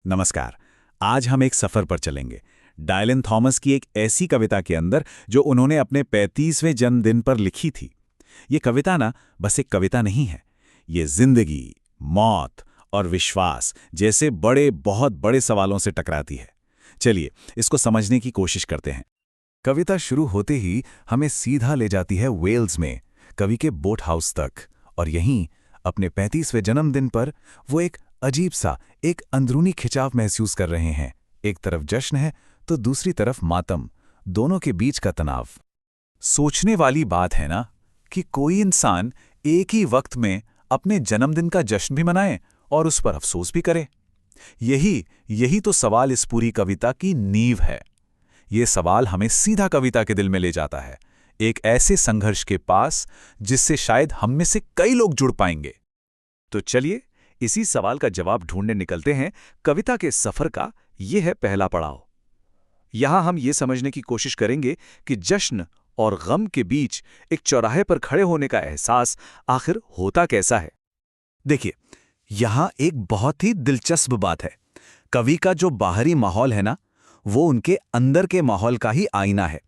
नमस्कार। आज हम एक सफर पर चलेंगे डायलन थॉमस की एक ऐसी कविता के अंदर जो उन्होंने अपने 35वें जन्मदिन पर लिखी थी। ये कविता ना बस एक कविता नहीं है, ये जिंदगी, मौत और विश्वास जैसे बहुत बड़े सवालों से टकराती है। चलिए इसको समझने की कोशिश करते हैं। कविता शुरू होते ही हमें सीधा ले जाती है वेल्स में, कवि के बोट हाउस तक, और यहीं अपने 35वें जन्मदिन पर वो एक अजीब सा एक अंदरूनी खिंचाव महसूस कर रहे हैं। एक तरफ जश्न है तो दूसरी तरफ मातम, दोनों के बीच का तनाव। सोचने वाली बात है ना कि कोई इंसान एक ही वक्त में अपने जन्मदिन का जश्न भी मनाए और उस पर अफसोस भी करे। यही तो सवाल इस पूरी कविता की नींव है। ये सवाल हमें सीधा कविता के दिल में ले जाता है, एक ऐसे संघर्ष के पास जिससे शायद हम में से कई लोग जुड़ पाएंगे। तो चलिए इसी सवाल का जवाब ढूंढने निकलते हैं। कविता के सफर का यह है पहला पड़ाव। यहां हम ये समझने की कोशिश करेंगे कि जश्न और गम के बीच एक चौराहे पर खड़े होने का एहसास आखिर होता कैसा है। देखिए, यहां एक बहुत ही दिलचस्प बात है। कवि का जो बाहरी माहौल है ना, वो उनके अंदर के माहौल का ही आईना है।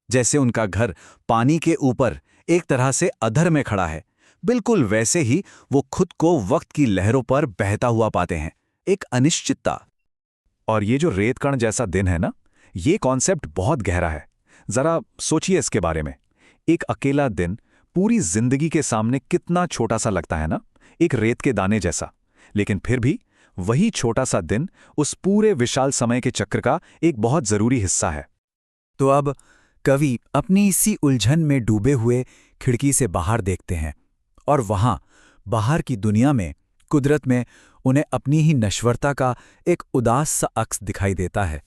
जैसे उनका घर पानी के ऊपर एक तरह से अधर में खड़ा है, बिल्कुल वैसे ही वो खुद को वक्त की लहरों पर बहता हुआ पाते हैं, एक अनिश्चितता। और ये जो रेत कण जैसा दिन है ना, ये कॉन्सेप्ट बहुत गहरा है। जरा सोचिए इसके बारे में। एक अकेला दिन पूरी जिंदगी के सामने कितना छोटा सा लगता है ना, एक रेत के दाने जैसा। लेकिन फिर भी वही छोटा सा दिन उस पूरे विशाल समय के चक्र का एक बहुत जरूरी हिस्सा है। तो अब कवि अपनी इसी उलझन में डूबे हुए खिड़की से बाहर देखते हैं, और वहां बाहर की दुनिया में, कुदरत में उन्हें अपनी ही नश्वरता का एक उदास सा अक्स दिखाई देता है।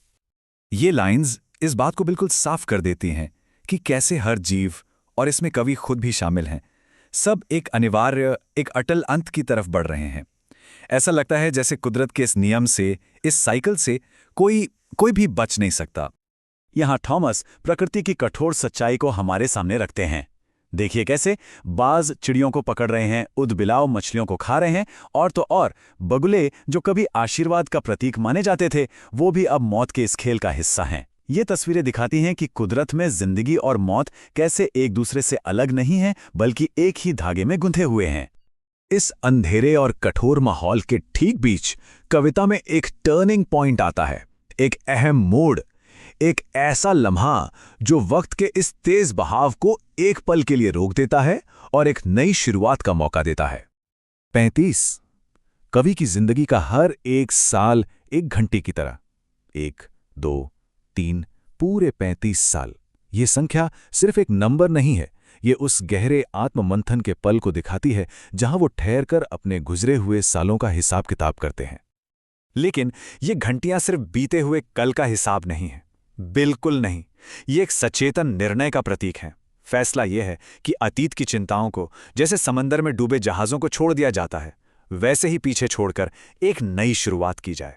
ये लाइंस इस बात को बिल्कुल साफ कर देती हैं कि कैसे हर जीव, और इसमें कवि खुद भी शामिल हैं, सब एक अनिवार्य, एक अटल अंत की तरफ बढ़ रहे हैं। ऐसा लगता है जैसे कुदरत के इस नियम से, इस साइकिल से कोई भी बच नहीं सकता। यहां थॉमस प्रकृति की कठोर सच्चाई को हमारे सामने रखते हैं। देखिए कैसे बाज चिड़ियों को पकड़ रहे हैं, ऊदबिलाव मछलियों को खा रहे हैं, और तो और बगुले जो कभी आशीर्वाद का प्रतीक माने जाते थे, वो भी अब मौत के इस खेल का हिस्सा हैं। ये तस्वीरें दिखाती हैं कि कुदरत में जिंदगी और मौत कैसे एक दूसरे से अलग नहीं हैं, बल्कि एक ही धागे में गुंथे हुए हैं। इस अंधेरे और कठोर माहौल के ठीक बीच कविता में एक टर्निंग पॉइंट आता है, एक अहम मोड़, एक ऐसा लम्हा जो वक्त के इस तेज बहाव को एक पल के लिए रोक देता है और एक नई शुरुआत का मौका देता है। 35 कवि की जिंदगी का हर एक साल एक घंटे की तरह, 1, 2, 3, पूरे 35 साल। ये संख्या सिर्फ एक नंबर नहीं है, ये उस गहरे आत्ममंथन के पल को दिखाती है जहां वो ठहरकर अपने गुजरे हुए सालों का हिसाब किताब करते हैं। लेकिन ये घंटियां सिर्फ बीते हुए कल का हिसाब नहीं है, बिल्कुल नहीं। ये एक सचेतन निर्णय का प्रतीक है। फैसला यह है कि अतीत की चिंताओं को, जैसे समंदर में डूबे जहाजों को छोड़ दिया जाता है, वैसे ही पीछे छोड़कर एक नई शुरुआत की जाए।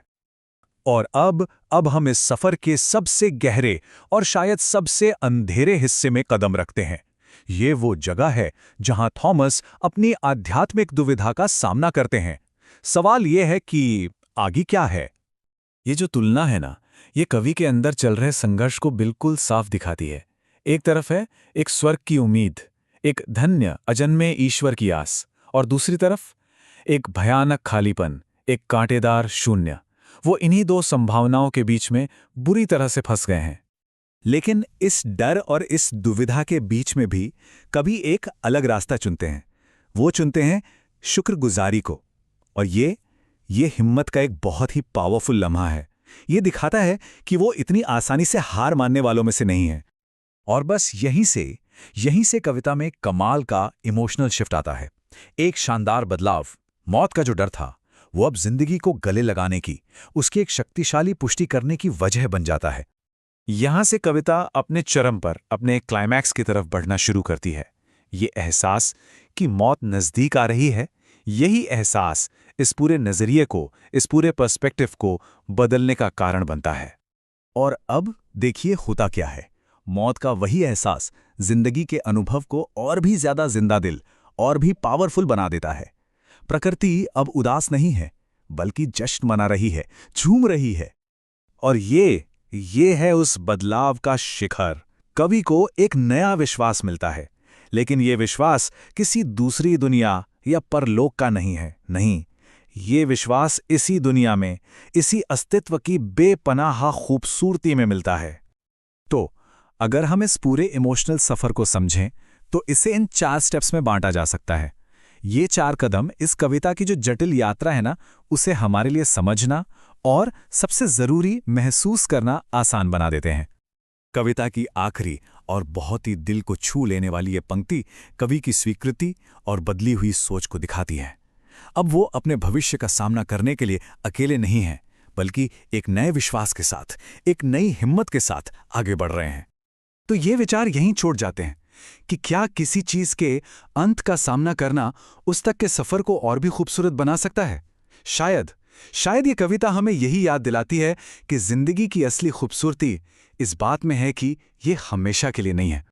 और अब हम इस सफर के सबसे गहरे और शायद सबसे अंधेरे हिस्से में कदम रखते हैं। ये वो जगह है जहां थॉमस अपनी आध्यात्मिक दुविधा का सामना करते हैं। सवाल यह है कि आगे क्या है? ये जो तुलना है ना, ये कवि के अंदर चल रहे संघर्ष को बिल्कुल साफ दिखाती है। एक तरफ है एक स्वर्ग की उम्मीद, एक धन्य अजन्मे ईश्वर की आस, और दूसरी तरफ एक भयानक खालीपन, एक कांटेदार शून्य। वो इन्हीं दो संभावनाओं के बीच में बुरी तरह से फंस गए हैं। लेकिन इस डर और इस दुविधा के बीच में भी कभी एक अलग रास्ता चुनते हैं। वो चुनते हैं शुक्रगुजारी को। और ये हिम्मत का एक बहुत ही पावरफुल लम्हा है। ये दिखाता है कि वो इतनी आसानी से हार मानने वालों में से नहीं है। और बस यहीं से कविता में कमाल का इमोशनल शिफ्ट आता है। एक शानदार बदलाव। मौत का जो डर था, वो अब जिंदगी को गले लगाने की, उसकी एक शक्तिशाली पुष्टि करने की वजह बन जाता है। यहां से कविता अपने चरम पर, अपने क्लाइमैक्स की तरफ बढ़ना शुरू करती है। ये एहसास कि मौत नजदीक आ रही है, यही एहसास इस पूरे नजरिए को, इस पूरे पर्सपेक्टिव को बदलने का कारण बनता है। और अब देखिए होता क्या है। मौत का वही एहसास जिंदगी के अनुभव को और भी ज्यादा जिंदा दिल और भी पावरफुल बना देता है। प्रकृति अब उदास नहीं है, बल्कि जश्न मना रही है, झूम रही है। और ये है उस बदलाव का शिखर। कवि को एक नया विश्वास मिलता है, लेकिन ये विश्वास किसी दूसरी दुनिया या परलोक का नहीं है। नहीं, ये विश्वास इसी दुनिया में, इसी अस्तित्व की बेपनाह खूबसूरती में मिलता है। तो अगर हम इस पूरे इमोशनल सफर को समझें तो इसे इन 4 स्टेप्स में बांटा जा सकता है। ये 4 कदम इस कविता की जो जटिल यात्रा है ना, उसे हमारे लिए समझना और सबसे जरूरी महसूस करना आसान बना देते हैं। कविता की आखिरी और बहुत ही दिल को छू लेने वाली ये पंक्ति कवि की स्वीकृति और बदली हुई सोच को दिखाती है। अब वो अपने भविष्य का सामना करने के लिए अकेले नहीं हैं, बल्कि एक नए विश्वास के साथ, एक नई हिम्मत के साथ आगे बढ़ रहे हैं। तो ये विचार यहीं छोड़ जाते हैं कि क्या किसी चीज के अंत का सामना करना उस तक के सफर को और भी खूबसूरत बना सकता है? शायद ये कविता हमें यही याद दिलाती है कि जिंदगी की असली खूबसूरती इस बात में है कि ये हमेशा के लिए नहीं है।